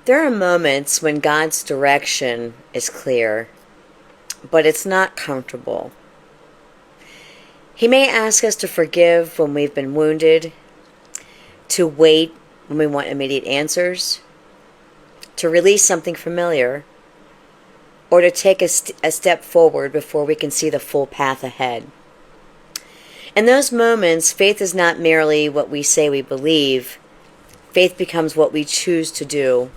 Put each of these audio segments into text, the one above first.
There are moments when God's direction is clear, but it's not comfortable. He may ask us to forgive when we've been wounded, to wait when we want immediate answers, to release something familiar, or to take a step forward before we can see the full path ahead. In those moments, faith is not merely what we say we believe. Faith becomes what we choose to do.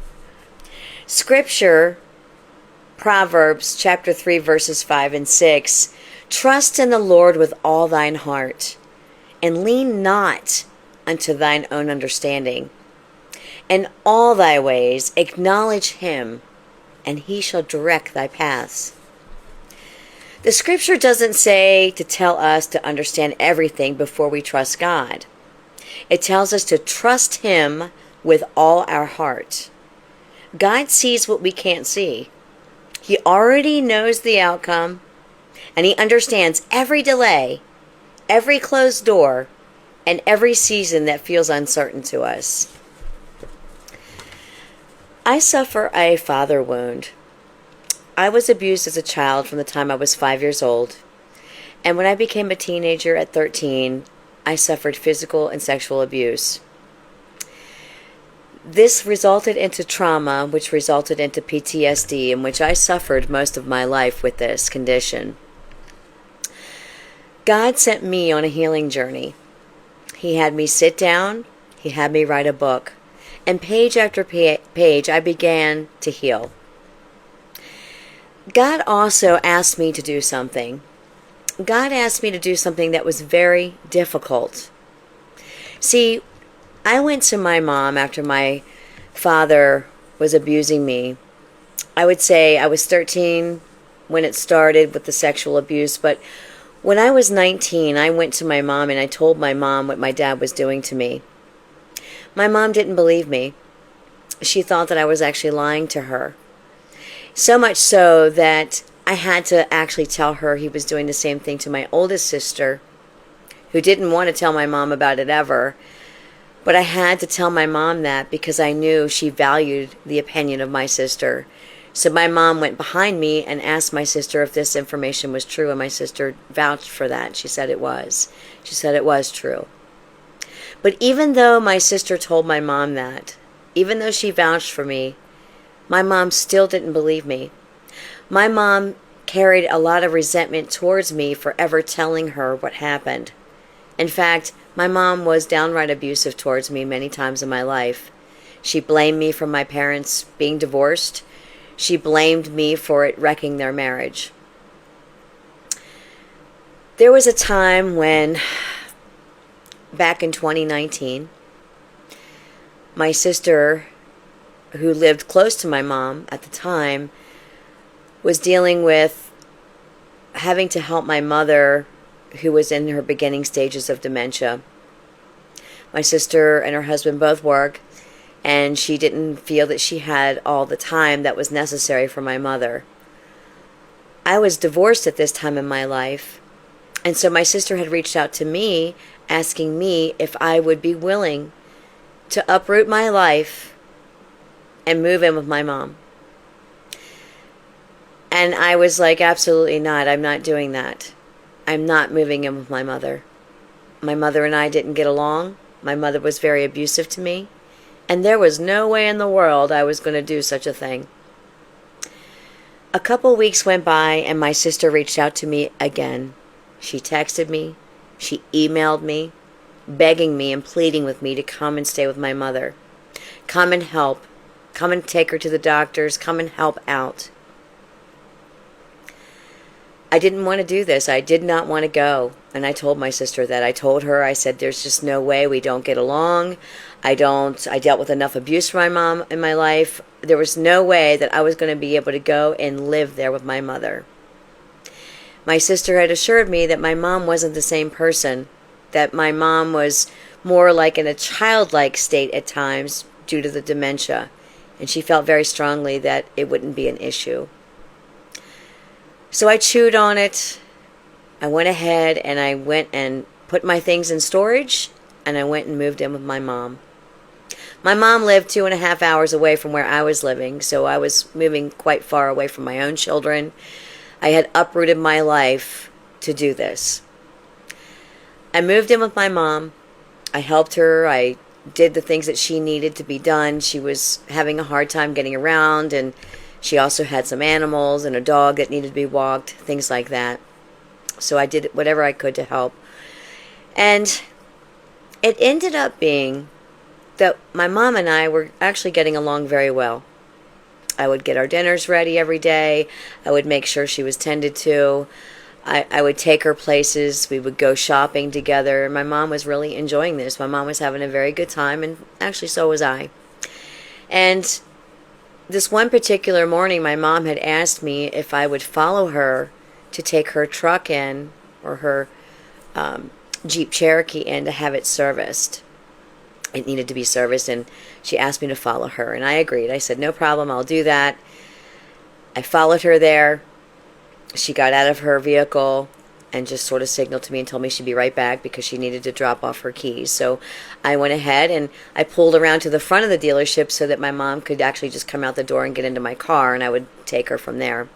Scripture, Proverbs chapter 3, verses 5 and 6, trust in the Lord with all thine heart, and lean not unto thine own understanding. In all thy ways acknowledge him, and he shall direct thy paths. The scripture doesn't say to tell us to understand everything before we trust God. It tells us to trust him with all our heart. God sees what we can't see. He already knows the outcome, and he understands every delay, every closed door, and every season that feels uncertain to us. I suffer a father wound. I was abused as a child from the time I was 5 years old, and when I became a teenager at 13, I suffered physical and sexual abuse. This resulted into trauma, which resulted into PTSD, in which I suffered most of my life with this condition. God sent me on a healing journey. He had me sit down, he had me write a book, and page after page I began to heal. God also asked me to do something. God asked me to do something that was very difficult. See, I went to my mom after my father was abusing me. I would say I was 13 when it started with the sexual abuse, but when I was 19, I went to my mom and I told my mom what my dad was doing to me. My mom didn't believe me. She thought that I was actually lying to her. So much so that I had to actually tell her he was doing the same thing to my oldest sister, who didn't want to tell my mom about it ever. But I had to tell my mom that because I knew she valued the opinion of my sister. So my mom went behind me and asked my sister if this information was true, and my sister vouched for that. She said it was. She said it was true. But even though my sister told my mom that, even though she vouched for me, my mom still didn't believe me. My mom carried a lot of resentment towards me for ever telling her what happened. In fact, my mom was downright abusive towards me many times in my life. She blamed me for my parents being divorced. She blamed me for it wrecking their marriage. There was a time when, back in 2019, my sister, who lived close to my mom at the time, was dealing with having to help my mother, who was in her beginning stages of dementia. My sister and her husband both work, and she didn't feel that she had all the time that was necessary for my mother. I was divorced at this time in my life, and so my sister had reached out to me, asking me if I would be willing to uproot my life and move in with my mom. And I was like, absolutely not. I'm not doing that. I'm not moving in with my mother. My mother and I didn't get along. My mother was very abusive to me. And there was no way in the world I was going to do such a thing. A couple weeks went by and my sister reached out to me again. She texted me. She emailed me, begging me and pleading with me to come and stay with my mother. Come and help. Come and take her to the doctors. Come and help out. I didn't want to do this. I did not want to go. And I told my sister that. I told her, I said, there's just no way. We don't get along. I dealt with enough abuse from my mom in my life. There was no way that I was going to be able to go and live there with my mother. My sister had assured me that my mom wasn't the same person, that my mom was more like in a childlike state at times due to the dementia. And she felt very strongly that it wouldn't be an issue. So I chewed on it. I went ahead and I went and put my things in storage, and I went and moved in with my mom. My mom lived 2.5 hours away from where I was living, so I was moving quite far away from my own children. I had uprooted my life to do this. I moved in with my mom. I helped her. I did the things that she needed to be done. She was having a hard time getting around, and she also had some animals and a dog that needed to be walked, things like that. So I did whatever I could to help. And it ended up being that my mom and I were actually getting along very well. I would get our dinners ready every day. I would make sure she was tended to. I would take her places. We would go shopping together. My mom was really enjoying this. My mom was having a very good time, and actually so was I. And this one particular morning, my mom had asked me if I would follow her to take her truck in, or her Jeep Cherokee in, to have it serviced. It needed to be serviced, and she asked me to follow her, and I agreed. I said, no problem, I'll do that. I followed her there. She got out of her vehicle and just sort of signaled to me and told me she'd be right back because she needed to drop off her keys. So I went ahead and I pulled around to the front of the dealership so that my mom could actually just come out the door and get into my car, and I would take her from there.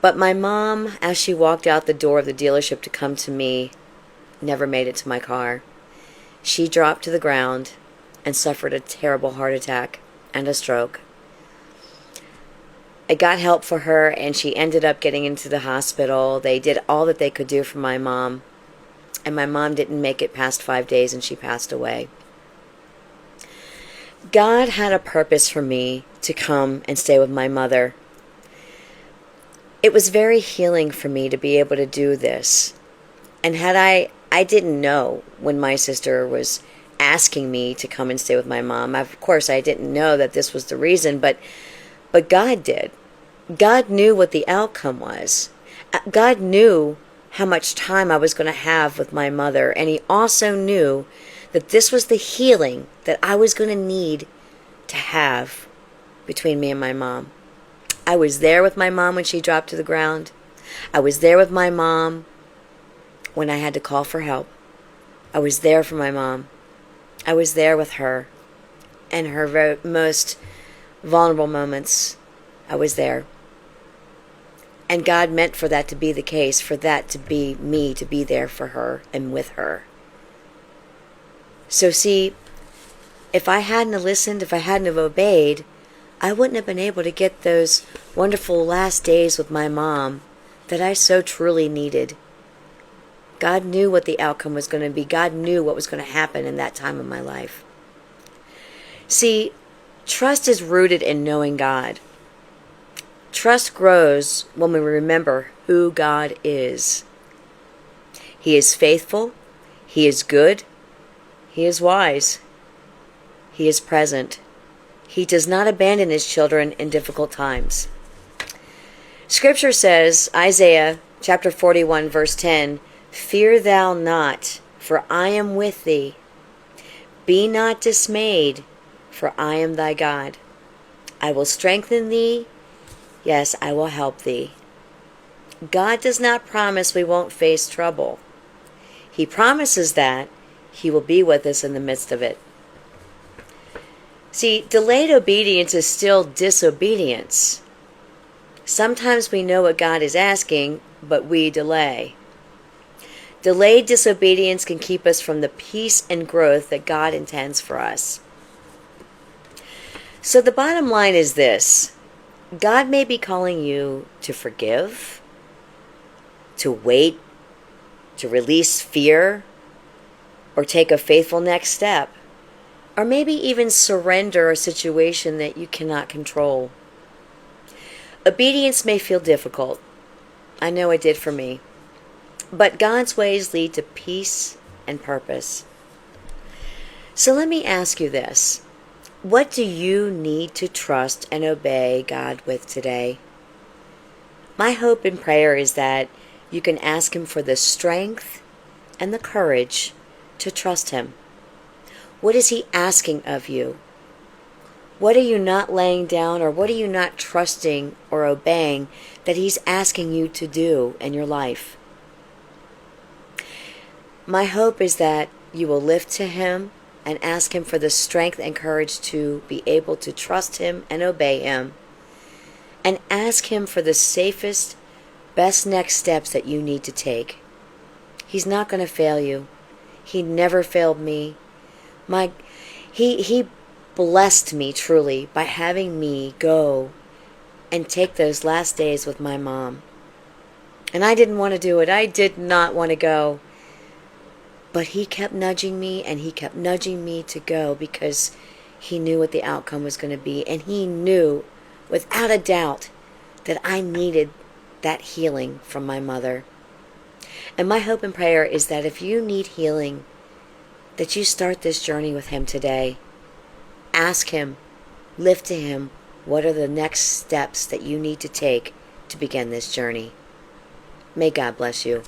But my mom, as she walked out the door of the dealership to come to me, never made it to my car. She dropped to the ground and suffered a terrible heart attack and a stroke. I got help for her, and she ended up getting into the hospital. They did all that they could do for my mom, and my mom didn't make it past 5 days, and she passed away. God had a purpose for me to come and stay with my mother. It was very healing for me to be able to do this. And had I didn't know when my sister was asking me to come and stay with my mom. Of course, I didn't know that this was the reason, but God did. God knew what the outcome was. God knew how much time I was going to have with my mother, and He also knew that this was the healing that I was going to need to have between me and my mom. I was there with my mom when she dropped to the ground. I was there with my mom when I had to call for help. I was there for my mom. I was there with her in her most vulnerable moments. I was there. And God meant for that to be the case, for that to be me, to be there for her and with her. So see, if I hadn't have listened, if I hadn't have obeyed, I wouldn't have been able to get those wonderful last days with my mom that I so truly needed. God knew what the outcome was going to be. God knew what was going to happen in that time of my life. See, trust is rooted in knowing God. Trust grows when we remember who God is. He is faithful. He is good. He is wise. He is present. He does not abandon His children in difficult times. Scripture says, Isaiah chapter 41, verse 10, "Fear thou not, for I am with thee. Be not dismayed, for I am thy God. I will strengthen thee. Yes, I will help thee." God does not promise we won't face trouble. He promises that He will be with us in the midst of it. See, delayed obedience is still disobedience. Sometimes we know what God is asking, but we delay. Delayed disobedience can keep us from the peace and growth that God intends for us. So the bottom line is this: God may be calling you to forgive, to wait, to release fear, or take a faithful next step, or maybe even surrender a situation that you cannot control. Obedience may feel difficult. I know it did for me. But God's ways lead to peace and purpose. So let me ask you this. What do you need to trust and obey God with today? My hope and prayer is that you can ask Him for the strength and the courage to trust Him. What is He asking of you? What are you not laying down, or what are you not trusting or obeying that He's asking you to do in your life? My hope is that you will lift to Him and ask Him for the strength and courage to be able to trust Him and obey Him. And ask Him for the safest, best next steps that you need to take. He's not going to fail you. He never failed me. He blessed me truly by having me go and take those last days with my mom. And I didn't want to do it. I did not want to go. But He kept nudging me, and He kept nudging me to go because He knew what the outcome was going to be. And He knew, without a doubt, that I needed that healing from my mother. And my hope and prayer is that if you need healing, that you start this journey with Him today. Ask Him, lift to Him, what are the next steps that you need to take to begin this journey. May God bless you.